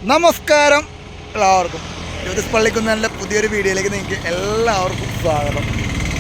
നമസ്കാരം എല്ലാവർക്കും. ജ്യോതിസ് പള്ളിക്കുന്നതിൻ്റെ പുതിയൊരു വീഡിയോയിലേക്ക് നിങ്ങൾക്ക് എല്ലാവർക്കും സ്വാഗതം.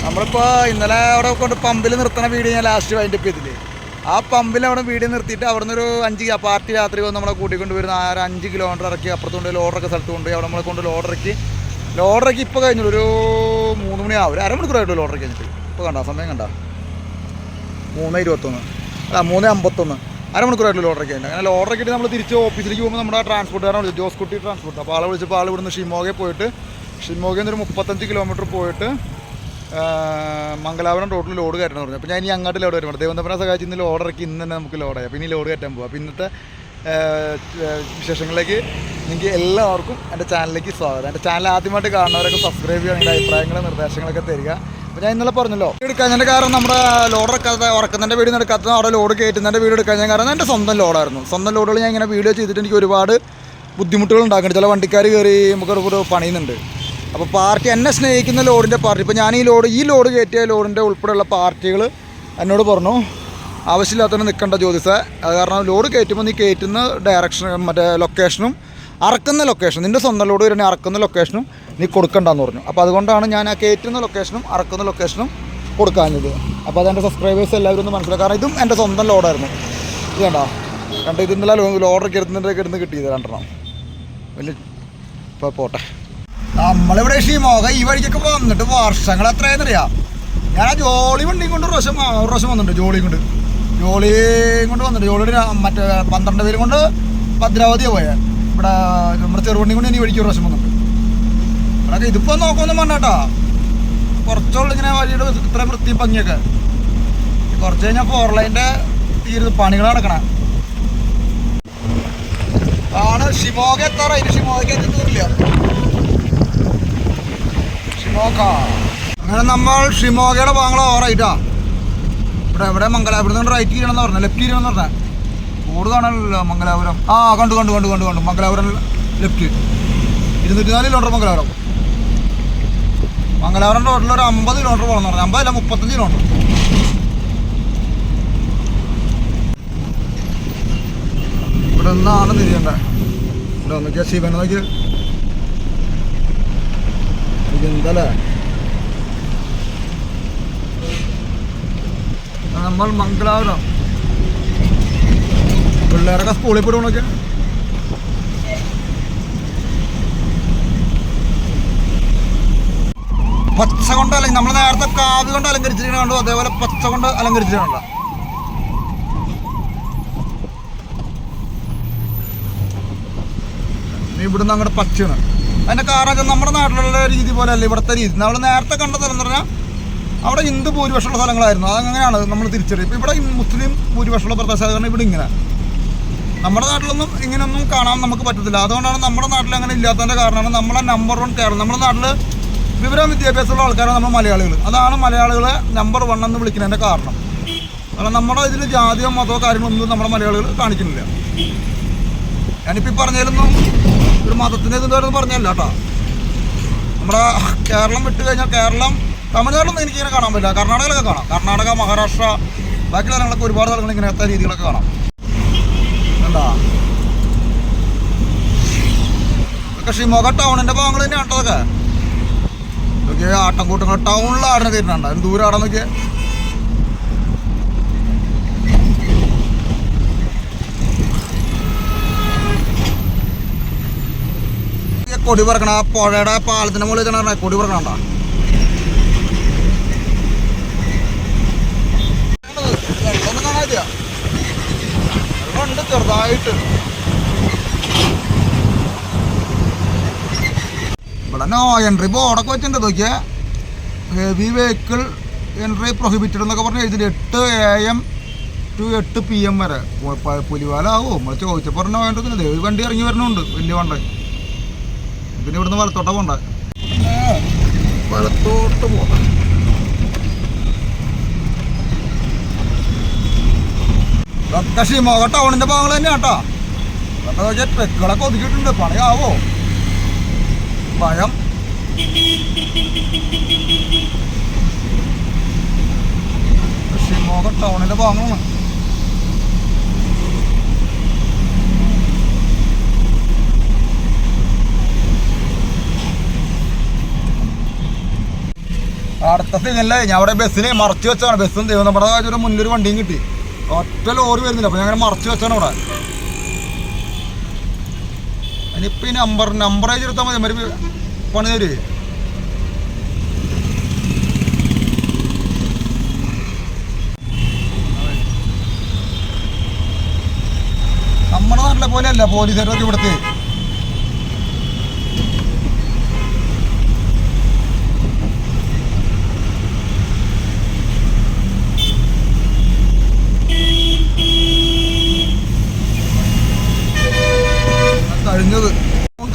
നമ്മളിപ്പോൾ ഇന്നലെ അവിടെ കൊണ്ട് പമ്പിൽ നിർത്തുന്ന വീഡിയോ ഞാൻ ലാസ്റ്റ് വൈൻഡപ്പ് ചെയ്തില്ലേ. ആ പമ്പിൽ അവിടെ വീഡിയോ നിർത്തിയിട്ട് അവിടെ നിന്നൊരു 5 പാർട്ടി രാത്രി വന്ന് നമ്മളെ കൂട്ടിക്കൊണ്ട് വരുന്ന ആ 5 കിലോമീറ്റർ ഇറക്കി അപ്പുറത്തുകൊണ്ട് ലോഡറൊക്കെ സ്ഥലത്ത് കൊണ്ട് അവിടെ നമ്മളെ കൊണ്ട് ലോഡറക്കി ഇപ്പോൾ കഴിഞ്ഞു ഒരു 3 മണിയാവും, ഒരു അരമണിക്കൂറായിട്ട് ലോഡറക്കി കഴിഞ്ഞിട്ട്. ഇപ്പോൾ കണ്ട സമയം കണ്ട 3:21 അല്ല 3:51 അരമണിക്കൂറായിട്ട് ലോഡറൊക്കെ ഉണ്ട്. അങ്ങനെ ലോഡറൊക്കെ നമ്മൾ തിരിച്ച് ഓഫീസിലേക്ക് പോകുമ്പോൾ നമ്മുടെ ട്രാൻസ്പോർട്ടുകാരാണ് വിളിച്ചത്, ജോസ് കുട്ടി ട്രാൻസ്പോർട്ട്. അപ്പോൾ ആളെ വിളിച്ചപ്പോൾ ആൾ ഇവിടുന്ന് ഷിമോഗയിൽ നിന്ന് ഒരു 35 കിലോമീറ്റർ പോയിട്ട് മംഗലാപുരം റോഡിൽ ലോഡ് കയറ്റണം പറഞ്ഞു. അപ്പോൾ ഞാൻ ഇനി അങ്ങോട്ട് ലോഡ് കയറ്റണം. ദേവന്തപുരം സഹായിച്ച് ഇന്ന് ലോഡറക്കി ഇന്ന് തന്നെ നമുക്ക് ലോഡായി. അപ്പോൾ ഇനി ലോഡ് കയറ്റാൻ പോകും. അപ്പോൾ ഇന്നത്തെ വിശേഷങ്ങളിലേക്ക് നിങ്ങൾക്ക് എല്ലാവർക്കും എൻ്റെ ചാനലിലേക്ക് സ്വാഗതം. എൻ്റെ ചാനൽ ആദ്യമായിട്ട് കാണുന്നവരൊക്കെ സബ്സ്ക്രൈബ് ചെയ്യുക, നിങ്ങളുടെ അഭിപ്രായങ്ങളും നിർദ്ദേശങ്ങളൊക്കെ തരിക. അപ്പോൾ ഞാൻ ഇന്നലെ പറഞ്ഞല്ലോ എടുക്കാഞ്ഞതിൻ്റെ കാരണം നമ്മുടെ ലോഡ് ഉറക്കുന്നതിൻ്റെ വീട് എടുക്കാത്തത് അവിടെ ലോഡ് കയറ്റുന്നതിൻ്റെ വീട് എടുക്കാൻ ഞാൻ കാരണം എൻ്റെ സ്വന്തം ലോഡായിരുന്നു. സ്വന്തം ലോഡുകൾ ഞാൻ ഇങ്ങനെ വീഡിയോ ചെയ്തിട്ട് എനിക്ക് ഒരുപാട് ബുദ്ധിമുട്ടുകൾ ഉണ്ടാക്കുന്നുണ്ട്. ചില വണ്ടിക്കാർ കയറി നമുക്കൊരു പണിയുന്നുണ്ട്. അപ്പോൾ പാർട്ടി എന്നെ സ്നേഹിക്കുന്ന ലോഡിൻ്റെ പാർട്ടി, ഇപ്പോൾ ഞാൻ ഈ ലോഡ് കയറ്റിയ ലോഡിൻ്റെ ഉൾപ്പെടെയുള്ള പാർട്ടികൾ എന്നോട് പറഞ്ഞു ആവശ്യമില്ലാത്തതിന് നിൽക്കേണ്ട ജ്യോതിസ, അത് കാരണം ലോഡ് കയറ്റുമ്പോൾ നീ കയറ്റുന്ന ഡയറക്ഷനും മറ്റേ ലൊക്കേഷനും അറക്കുന്ന ലൊക്കേഷൻ നിൻ്റെ സ്വന്തം ലോഡ് വരുന്ന അറക്കുന്ന ലൊക്കേഷനും നീ കൊടുക്കണ്ടെന്ന് പറഞ്ഞു. അപ്പോൾ അതുകൊണ്ടാണ് ഞാൻ ആ കയറ്റുന്ന ലൊക്കേഷനും അറക്കുന്ന ലൊക്കേഷനും കൊടുക്കാഞ്ഞത്. അപ്പോൾ അതെൻ്റെ സബ്സ്ക്രൈബേഴ്സ് എല്ലാവരും ഒന്ന് മനസ്സിലാക്കുക. കാരണം ഇതും എൻ്റെ സ്വന്തം ലോഡായിരുന്നു. ഇത് കണ്ടോ ഇത് ഇന്നലെ ലോഡൊക്കെ എടുത്ത് കിട്ടിയത് 2 വലിയ. ഇപ്പോൾ പോട്ടെ, നമ്മളിവിടെ ഷിമോഗ ഈ വഴിക്കൊക്കെ വന്നിട്ട് വർഷങ്ങൾ എത്രയെന്നറിയാം. ഞാൻ ആ ജോളി വണ്ടിയും കൊണ്ട് ഒരു പ്രാവശ്യം വന്നിട്ടുണ്ട്. ജോളിയും കൊണ്ട് വന്നിട്ട് ജോളിയുടെ മറ്റേ 12 പേരും കൊണ്ട് ഭദ്രാവതിയാണ് പോയത്. ഇവിടെ നമ്മുടെ ചെറുവണ്ടി കൊണ്ട് ഇനി വഴിക്ക് ഒരു പ്രാവശ്യം വന്നിട്ടുണ്ട്. ഇവിടെ ഇതിപ്പോൾ നോക്കുമെന്നും പറഞ്ഞാട്ടാ, കുറച്ചുള്ള ഇങ്ങനെ വഴിയുടെ ഇത്രയും വൃത്തിയും ഭംഗിയൊക്കെ. കുറച്ച് കഴിഞ്ഞാൽ 4 ലൈൻ്റെ പണികൾ നടക്കണം ആണ്. ഷിമോഗ എത്താറായി. ഷിമോഗയ്ക്ക് എത്തില്ല ഷിമോഗ. അങ്ങനെ നമ്മൾ ഷിമോഗയുടെ ഭാഗങ്ങൾ ഓവറായിട്ടാ. ഇവിടെ മംഗലാപുരം കൊണ്ട് റൈറ്റ് ചെയ്യണമെന്ന് പറഞ്ഞത്, ലെഫ്റ്റ് ചെയ്യണമെന്ന് പറഞ്ഞത്. റോഡ് കാണാനല്ലോ മംഗലാപുരം. കണ്ടു മംഗലാപുരം ലെഫ്റ്റ് 204 കിലോമീറ്റർ മംഗലാപുരം റോഡിൽ ഒരു 50 കിലോമീറ്റർ പോകണമെന്ന് പറഞ്ഞു. 50 അല്ല 35 കിലോമീറ്റർ. ഇവിടെ നിന്നാണ് തിരിയണ്ടേ. ഇവിടെ നോക്കിയാൽ ശിവനെ നോക്കി എന്തല്ലേ. നമ്മൾ മംഗലാപുരം പിള്ളേരൊക്കെ സ്കൂളിൽ പോയിട്ട് പച്ച കൊണ്ട് അല്ലെങ്കിൽ നമ്മൾ നേരത്തെ കാവ്യ കൊണ്ട് അലങ്കരിച്ചിരിക്കണ കണ്ടു, അതേപോലെ പച്ച കൊണ്ട് അലങ്കരിച്ചിട്ടുണ്ട്. ഇവിടുന്ന് അങ്ങോട്ട് പച്ചയാണ്. അതിൻ്റെ കാരണം നമ്മുടെ നാട്ടിലുള്ള രീതി പോലെ അല്ല ഇവിടുത്തെ രീതി. നമ്മൾ നേരത്തെ കണ്ട സ്ഥലം എന്ന് പറഞ്ഞാൽ അവിടെ ഹിന്ദു ഭൂരിപക്ഷമുള്ള സ്ഥലങ്ങളായിരുന്നു. അതങ്ങനെയാണ് നമ്മൾ തിരിച്ചറിയും. ഇപ്പോൾ ഇവിടെ മുസ്ലിം ഭൂരിപക്ഷമുള്ള പ്രദേശമാണ്. ഇവിടെ ഇങ്ങനെ നമ്മുടെ നാട്ടിലൊന്നും ഇങ്ങനെയൊന്നും കാണാൻ നമുക്ക് പറ്റത്തില്ല. അതുകൊണ്ടാണ് നമ്മുടെ നാട്ടിൽ അങ്ങനെ ഇല്ലാത്തതിൻ്റെ കാരണമാണ് നമ്മളെ നമ്പർ 1 കേരളം. നമ്മുടെ നാട്ടിൽ വിവരം വിദ്യാഭ്യാസമുള്ള ആൾക്കാരാണ് നമ്മൾ മലയാളികൾ. അതാണ് മലയാളികളെ നമ്പർ 1 എന്ന് വിളിക്കുന്നതിൻ്റെ കാരണം. കാരണം നമ്മുടെ ഇതിൽ ജാതിയോ മതമോ കാര്യങ്ങളൊന്നും നമ്മുടെ മലയാളികൾ കാണിക്കുന്നില്ല. ഞാനിപ്പോൾ ഈ പറഞ്ഞതിലൊന്നും ഒരു മതത്തിൻ്റെ ഇതെന്ന് പറഞ്ഞല്ല കേട്ടോ. നമ്മുടെ കേരളം വിട്ട് കഴിഞ്ഞാൽ കേരളം തമിഴ്നാട്ടിലൊന്നും എനിക്കിങ്ങനെ കാണാൻ പറ്റില്ല. കർണാടകയിലൊക്കെ കാണാം. കർണാടക, മഹാരാഷ്ട്ര, ബാക്കി സ്ഥലങ്ങളൊക്കെ ഒരുപാട് സ്ഥലങ്ങൾ ഇങ്ങനത്തെ രീതികളൊക്കെ കാണാം. എന്താ ഇതൊക്കെ ഷിമോഗ ടൗണിൻ്റെ ഭാഗങ്ങൾ തന്നെയാണ് കേട്ടോ. അതൊക്കെ നോക്കിയാൽ ആട്ടംകൂട്ടങ്ങൾ ടൗണിലാടിനെ തീരുന്നുണ്ട്. അതിന് ദൂരം ആടാൻ നോക്കിയാൽ കൊടി പറക്കണം. ആ പുഴയുടെ പാലത്തിൻ്റെ മുകളിൽ വെച്ചാണ് കൊടി പറക്കണണ്ട. ഒന്നും കാണാതില്ല, ഉണ്ട് ചെറുതായിട്ട്. ഇവിടെ നോ എൻട്രി ബോർഡൊക്കെ വെച്ചിട്ടുണ്ട്. നോക്കിയാൽ ഹെവി വെഹിക്കിൾ എൻട്രി പ്രൊഹിബിറ്റഡ് എന്നൊക്കെ പറഞ്ഞ് എഴുതിയിട്ട് 8 AM to 8 PM വരെ. പുലിവാലാവോ നമ്മൾ ചോദിച്ചപ്പോൾ പറഞ്ഞ വേണ്ടതില്ല. ഒരു വണ്ടി ഇറങ്ങി വരണുണ്ട്, വലിയ വണ്ടി. പിന്നെ ഇവിടുന്ന് വലത്തോട്ടാ പോണ്ട, വലത്തോട്ട് പോകാം. ഇതൊക്കെ ഷിമോഗ ടൗണിൻ്റെ ഭാഗങ്ങൾ തന്നെയാണ് കേട്ടോ. ഇതൊക്കെ നോക്കിയാൽ ട്രക്കുകളൊക്കെ ഒതുക്കിയിട്ടുണ്ട്. പണിയാവോ ഭയം. ഷിമോഗ ടൗണിൻ്റെ ഭാഗങ്ങളാണ്. അടുത്ത സിഗ്നല്ലേ ഞാൻ അവിടെ ബസ്സിനെ മറച്ച് വെച്ചാണ്. ബസ്സും ദൈവം നമ്മുടെ ഒരു മുന്നിലൊരു വണ്ടിയും കിട്ടി. ഒറ്റ ലോറി വരുന്നില്ല. അപ്പോൾ ഞാൻ അങ്ങനെ മറച്ച് വെച്ചാണ് അവിടെ. ഇനിയിപ്പോൾ ഈ നമ്പർ എഴുതിയെടുത്താൽ മതി. മരി പണി തരുവേ. നമ്മുടെ നാട്ടിലെ പോലെയല്ല പോലീസുകാരൊക്കെ ഇവിടുത്തെ.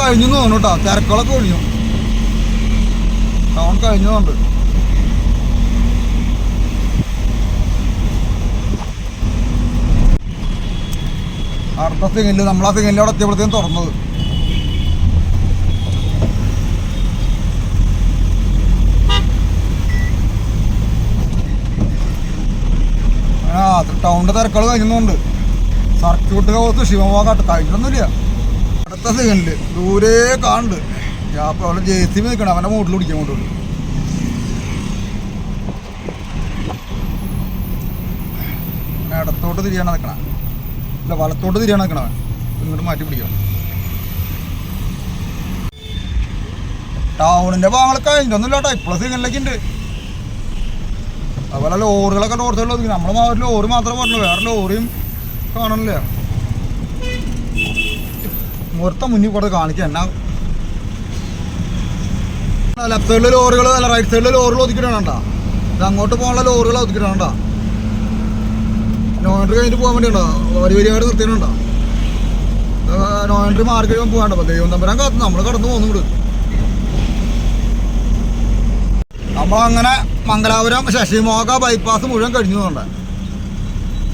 കഴിഞ്ഞു തോന്നുന്നു കേട്ടോ. തിരക്കുകളൊക്കെ ഒഴിഞ്ഞു. ടൗൺ കഴിഞ്ഞതുകൊണ്ട് അടുത്ത സിഗ്നല് നമ്മളാ സിഗ്നലിൽ അവിടെ എത്തിയപ്പോഴത്തേക്കും തുറന്നത്. ടൗണിൻ്റെ തിരക്കുകൾ കഴിഞ്ഞുണ്ട്. Circuit house ശിവമോഗാട്ട് കഴിഞ്ഞൊന്നുമില്ല. അടുത്ത സിഗ്നലില് ദൂരെ കാണുന്നുണ്ട്. ഞാൻ അപ്പോൾ അവിടെ JCB നിൽക്കണം. അവൻ്റെ മൂട്ടിൽ പിടിക്കാൻ കൊണ്ടുണ്ട്. ഇടത്തോട്ട് തിരിയാണ് നിൽക്കണം. ഇല്ല, വലത്തോട്ട് തിരിയാണ് നിൽക്കണവൻ. ഇങ്ങോട്ട് മാറ്റി പിടിക്കണം. ടൗണിൻ്റെ ഭാഗങ്ങൾ കഴിഞ്ഞൊന്നുമില്ല കേട്ടോ. ഇപ്പോഴും സിഗ്നലിലേക്ക് ഉണ്ട്. അതുപോലെ ലോറികളൊക്കെ ടോർച്ചുള്ള ഒതുക്കി. നമ്മളെ ഒരു ലോറി മാത്രമേ പറഞ്ഞുള്ളൂ. വേറെ ലോറിയും കാണണില്ല. മുഹൂർത്തം മുന്നിൽ കൂടെ കാണിക്കുക. എന്നാ ലെഫ്റ്റ് സൈഡിലെ ലോറികൾ അല്ല റൈറ്റ് സൈഡിലെ ലോറികൾ ഒതുക്കിയിട്ടാണ്. ഇത് അങ്ങോട്ട് പോകാനുള്ള ലോറികൾ ഒതുക്കിയിട്ടാണ്. നോ എൻട്രി കഴിഞ്ഞിട്ട് പോകാൻ വേണ്ടിയുണ്ടോ വരിവരിയായിട്ട് നിർത്തിയിട്ടുണ്ടോ. നോ എൻട്രി മാറി കഴിയുമ്പോൾ പോകാണ്ടോ. അപ്പോൾ ദൈവം തമ്പരാൻ കാത്തു നമ്മൾ കടന്നു പോകുന്നു. നമ്മളങ്ങനെ മംഗലാപുരം ശശിമോഗ ബൈപ്പാസ് മുഴുവൻ കഴിഞ്ഞു പോകണ്ട.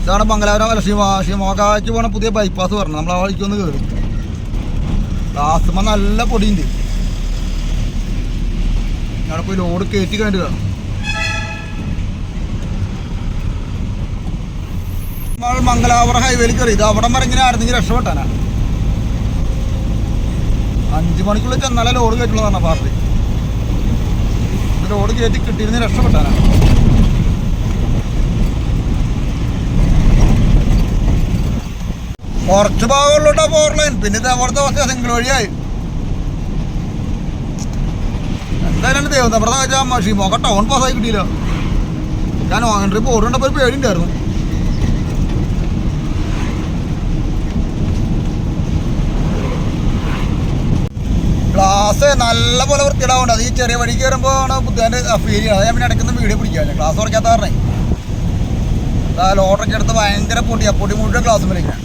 ഇതാണ് മംഗലാപുരം ശശിമോഗയ്ക്ക് പോകണ പുതിയ ബൈപ്പാസ് പറഞ്ഞത്. നമ്മൾ ആ വഴിക്കൊന്ന് കയറി. ഗ്ലാസുമ്പോൾ നല്ല പൊടിയുണ്ട്. അവിടെ പോയി ലോഡ് കയറ്റി കഴിഞ്ഞിട്ട് വേണം. നമ്മൾ മംഗലാപുരം ഹൈവേയിൽ കയറി. ഇത് അവിടെ വരെ ഇങ്ങനെ ആയിരുന്നെങ്കിൽ രക്ഷപ്പെട്ടാനാ. 5 മണിക്കുള്ളിൽ ചെന്നാലേ ലോഡ് കയറ്റുള്ളതാണ് പാർട്ടി. ലോഡ് കയറ്റി കിട്ടിയിരുന്ന് രക്ഷപ്പെട്ടാനാ. കുറച്ച് ഭാഗമുള്ളൂട്ടാ 4 ലൈൻ. പിന്നെ ഇത് അവിടുത്തെ കുറച്ച് സിംഗിൾ വഴിയായി. എന്തായാലും ദൈവം നമ്മുടെ വെച്ചാൽ ഷിമോഗ ടൗൺ പാസ്സായി കിട്ടിയില്ല. ഞാൻ എൻട്രി ബോർഡ് കണ്ടപ്പോൾ ഒരു പേടിയുണ്ടായിരുന്നു. ഗ്ലാസ് നല്ല പോലെ വൃത്തിയിടാവുണ്ട്. അത് ഈ ചെറിയ വഴി കയറുമ്പോൾ ആണ് ബുദ്ധിൻ്റെ ഫീൽ ചെയ്യുന്നത്. അത് ഞാൻ പിന്നെ ഇടയ്ക്കൊന്നും വീഡിയോ പിടിക്കാറില്ല. ഗ്ലാസ് കുറയ്ക്കാത്ത പറഞ്ഞേ ലോഡറൊക്കെ എടുത്ത് ഭയങ്കര പൊടി മുഴുവൻ ഗ്ലാസ് മേലിങ്ങനെ.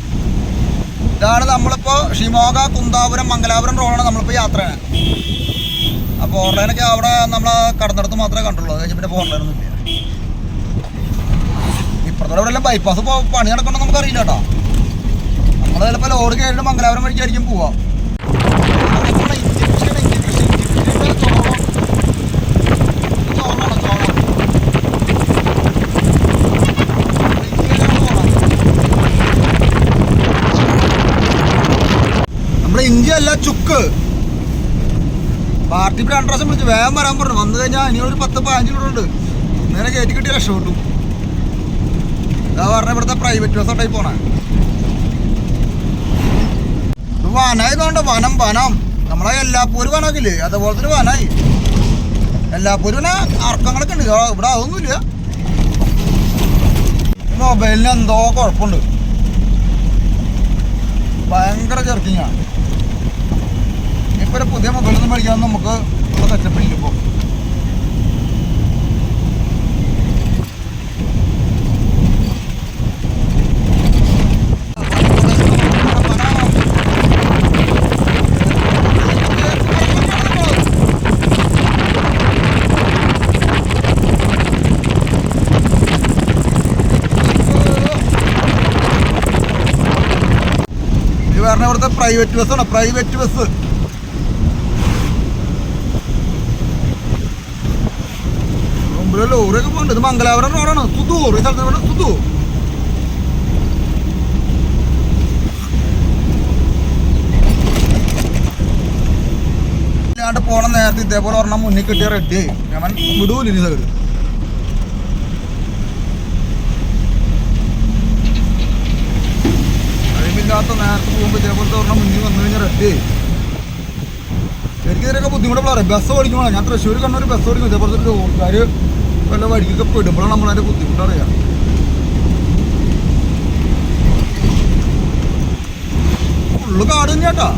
ഇതാണ് നമ്മളിപ്പോൾ ഷിമോഗ കുന്താപുരം മംഗലാപുരം റോഡാണ് നമ്മളിപ്പോൾ യാത്രയാണ്. അപ്പോൾ ഓൺലൈനൊക്കെ അവിടെ നമ്മൾ കടന്നിടത്ത് മാത്രമേ കണ്ടുള്ളൂ. അത് കഴിഞ്ഞ് പിന്നെ ഓൺലൈനൊന്നും ഇല്ല. ഇപ്പുറത്തോടെ ഇവിടെ എല്ലാം ബൈപ്പാസ് പണി നടക്കണമെന്ന് നമുക്കറിയില്ല കേട്ടോ. നമ്മൾ ചിലപ്പോൾ ലോഡ് കയറിയിട്ട് മംഗലാപുരം വഴിക്കായിരിക്കും പോവാം. നമ്മുടെ ഇഞ്ചി അല്ല ചുക്ക്. പാർട്ടി ഇപ്പോൾ 2 പ്രാവശ്യം വിളിച്ച് വേഗം വരാൻ പറഞ്ഞു. വന്നു കഴിഞ്ഞാൽ ഇനിയൊരു 10-15 കിലോമീറ്റർ ഉണ്ട്. നേരെ കയറ്റി കിട്ടി രക്ഷപ്പെട്ടു. ഇതാ പറഞ്ഞ ഇവിടുത്തെ പ്രൈവറ്റ് ബസ് ടൈപ്പ് പോണേ. വനായതുകൊണ്ട് വനം നമ്മളെ എല്ലാപ്പൂര് വനമൊക്കെ അതുപോലെ തന്നെ വനായി. എല്ലാപ്പൂര് പിന്നെ അർക്കങ്ങളൊക്കെ ഉണ്ട്. ഇവിടെ അതൊന്നുമില്ല. മൊബൈലിന് എന്തോ കുഴപ്പമുണ്ട്. ഭയങ്കര ചെറുക്കിങ്ങാണ്. ഇപ്പോൾ ഒരു പുതിയ മൊബൈലൊന്നും മേടിക്കാമെന്ന് നമുക്ക് സെറ്റപ്പില്ല. ഇപ്പോൾ കാരണം ഇവിടുത്തെ പ്രൈവറ്റ് ബസ്സാണ്. പ്രൈവറ്റ് ബസ് മുമ്പിൽ ലോറിയൊക്കെ പോകുന്നുണ്ട്. ഇത് മംഗലാപുരം റോഡാണ്. സുതൂർ ഈ സ്ഥലത്ത് സുതൂർ. ഇല്ലാണ്ട് പോണ തവണ നേരത്തെ ഇതേപോലെ ഒരെണ്ണം മുന്നിൽ കിട്ടിയ റെഡി ആയി ഞാൻ വിടൂല ഇനി സൈഡ്. അറിവില്ലാത്ത നേരത്തെ പോകുമ്പോൾ ഇതേപോലത്തെ ഒരെണ്ണം മുന്നിൽ വന്നു കഴിഞ്ഞാൽ റെഡി ആയി. എനിക്കിതിനൊക്കെ ബുദ്ധിമുട്ടുള്ള അറിയാം. ബസ് ഓടിക്കുമ്പോഴാണ് ഞാൻ തൃശ്ശൂർ കണ്ണൂർ ബസ് ഓടിക്കും. ഇതേപോലത്തെ ഒരു ലോഡുകാർ വല്ല വഴിക്കൊക്കെ പെടുമ്പോഴാണ് നമ്മളതിൻ്റെ ബുദ്ധിമുട്ടറിയാം. ഫുള്ള് കാട് തന്നെയാട്ടാ.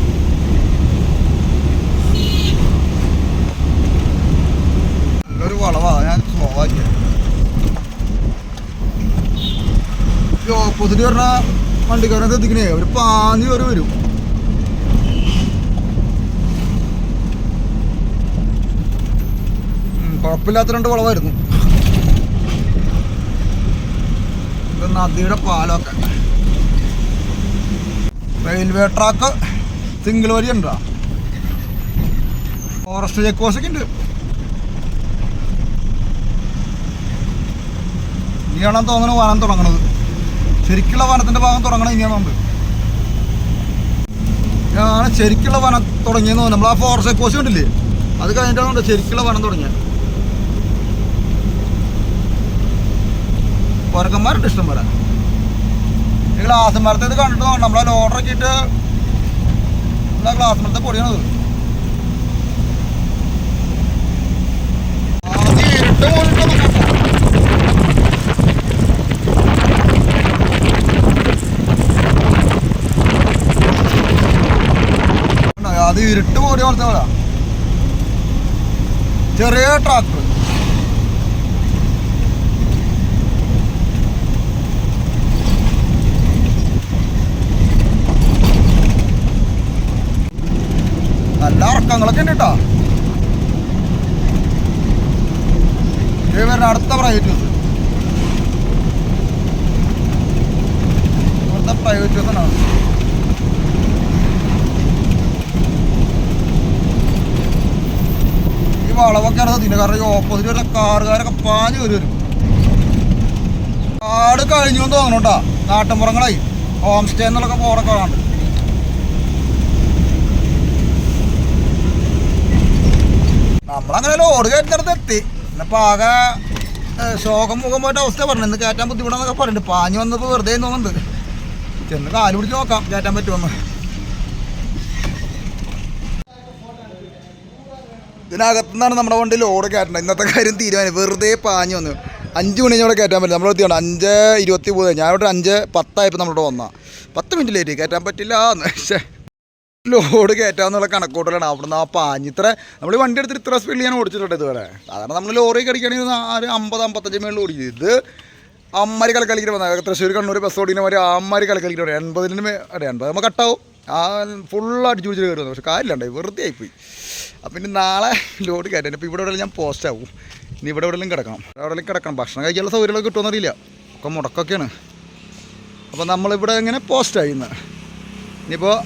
നല്ലൊരു വളവാ. ഞാൻ സ്ലോ ആക്കിയ ഈ ഓപ്പോസിറ്റ് പറഞ്ഞ വണ്ടിക്കാരനെ എത്തിക്കണേ ഒരു പാഞ്ഞ് കയറി വരും. കുഴപ്പമില്ലാത്ത 2 വളവായിരുന്നു. ഇത് നദിയുടെ പാലമൊക്കെ. റെയിൽവേ ട്രാക്ക് സിംഗിൾ വരി ഉണ്ടോ? ഫോറസ്റ്റ് ചെക്ക് പോസ്റ്റൊക്കെ ഉണ്ട്. ഇനിയാണെന്ന് തോന്നുന്നു വനം തുടങ്ങണത്. ശരിക്കുള്ള വനത്തിൻ്റെ ഭാഗം തുടങ്ങണം ഇനിയാണെന്നുണ്ട്. ഞാൻ ശരിക്കുള്ള വനം തുടങ്ങിയെന്ന് തോന്നുന്നു. നമ്മൾ ആ ഫോറസ്റ്റ് ചെക്ക് പോസ്റ്റ് കണ്ടില്ലേ, അത് കഴിഞ്ഞിട്ടാണ് ശരിക്കുള്ള വനം തുടങ്ങിയത്. കുരങ്ങന്മാരുണ്ട് ഇഷ്ടം പോലെ. ഈ ഗ്ലാസ് മരത്തെ ഇത് കണ്ടിട്ട് നമ്മളെ ലോഡറൊക്കെ ഇട്ട് നമ്മളെ ഗ്ലാസ് മരത്തെ പൊടിയണത്. ഇരുട്ട് പോയിട്ട് അത് ഇരുട്ട് പോടിയ പോലത്തെ പോലെ ചെറിയ ട്രാക്ടർ. നല്ല ഇറക്കങ്ങളൊക്കെ ഉണ്ട് കേട്ടോ. വരുന്ന അടുത്ത പ്രൈവറ്റ് ബസ്. ഇവിടുത്തെ പ്രൈവറ്റ് ബസ്സാണ്. ഈ വളവൊക്കെയാണ് ഇതിൻ്റെ കാരണം ഈ ഓപ്പോസിറ്റ് വരുന്ന കാറുകാരൊക്കെ പാഞ്ഞ് വരും. കാട് കഴിഞ്ഞു എന്ന് തോന്നണം കേട്ടോ. നാട്ടിൻപുറങ്ങളായി ഹോം സ്റ്റേ എന്നുള്ളൊക്കെ ബോർഡൊക്കെ കാണാണ്ട്. നമ്മളങ്ങനെ ലോഡ് കയറ്റുന്നിടത്ത് എത്തി. ഇന്നിപ്പോൾ ആകെ ശോകം മുഖം പോയിട്ട് അവസ്ഥ പറഞ്ഞു. ഇന്ന് കയറ്റാൻ ബുദ്ധിമുട്ടാന്നൊക്കെ പറയുന്നുണ്ട്. പാഞ്ഞ് വന്നപ്പോൾ വെറുതെ തോന്നുന്നുണ്ട്. ചെന്ന് കാല് പിടിച്ച് നോക്കാം കയറ്റാൻ പറ്റുമെന്ന്. ഇതിനകത്തുനിന്നാണ് നമ്മുടെ വണ്ടി ലോഡ് കയറ്റേണ്ടത്. ഇന്നത്തെ കാര്യം തീരുമാനം. വെറുതെ പാഞ്ഞ് വന്നു. 5 മണി ഇവിടെ കയറ്റാൻ പറ്റില്ല. നമ്മളെത്തി 5:23. ഞാൻ ഇവിടെ 5:10 നമ്മളിവിടെ വന്നാൽ 10 മിനിറ്റ് ലേറ്റ് കയറ്റാൻ പറ്റില്ല. പക്ഷേ ലോഡ് കയറ്റാമെന്നുള്ള കണക്കൂട്ടലാണ്. അവിടുന്ന് ആ പാഞ്ഞ് ഇത്ര നമ്മൾ ഈ വണ്ടി എടുത്തിട്ട് ഇത്ര സ്പീഡിൽ ഞാൻ ഓടിച്ചിട്ടുണ്ട് ഇതുവരെ. സാധാരണ നമ്മൾ ലോറി കടിക്കുകയാണെങ്കിൽ 50-55 മേളിൽ ഓടിക്കും. ഇത് അമ്മമാര് കലക്കലിക്കിട്ട് വന്നാൽ തൃശ്ശൂർ കണ്ണൂർ ബസ് ഓടിക്കുന്ന മാതിരി അമ്മമാര് കലക്കലിക്കിട്ട് 80 അതെ 80 നമ്മൾ കട്ടാവും. ആ ഫുള്ള് അടിച്ചു പിടിച്ചിട്ട് കയറുന്നത്. പക്ഷേ കാര്യമില്ലാണ്ടായി, വെറുതെ ആയിപ്പോയി. അപ്പം ഇനി നാളെ ലോഡ് കയറ്റാൻ. ഇപ്പോൾ ഇവിടെ എവിടെയെങ്കിലും ഞാൻ പോസ്റ്റ് ആവും. ഇനി ഇവിടെ എവിടെയെങ്കിലും കിടക്കണം. ഭക്ഷണം കഴിക്കാനുള്ള സൗകര്യങ്ങളൊക്കെ കിട്ടുമെന്നറിയില്ല. ഒക്കെ മുടക്കൊക്കെയാണ്. അപ്പോൾ നമ്മളിവിടെ ഇങ്ങനെ പോസ്റ്റായി ഇന്ന്. ഇനിയിപ്പോൾ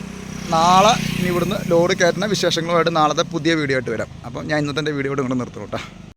നാളെ ഇവിടുന്ന് ലോഡ് കയറ്റുന്ന വിശേഷങ്ങളുമായിട്ട് നാളത്തെ പുതിയ വീഡിയോ ആയിട്ട് വരാം. അപ്പോൾ ഞാൻ ഇന്നത്തെ വീഡിയോ ഇവിടെ നിർത്തും കേട്ടോ.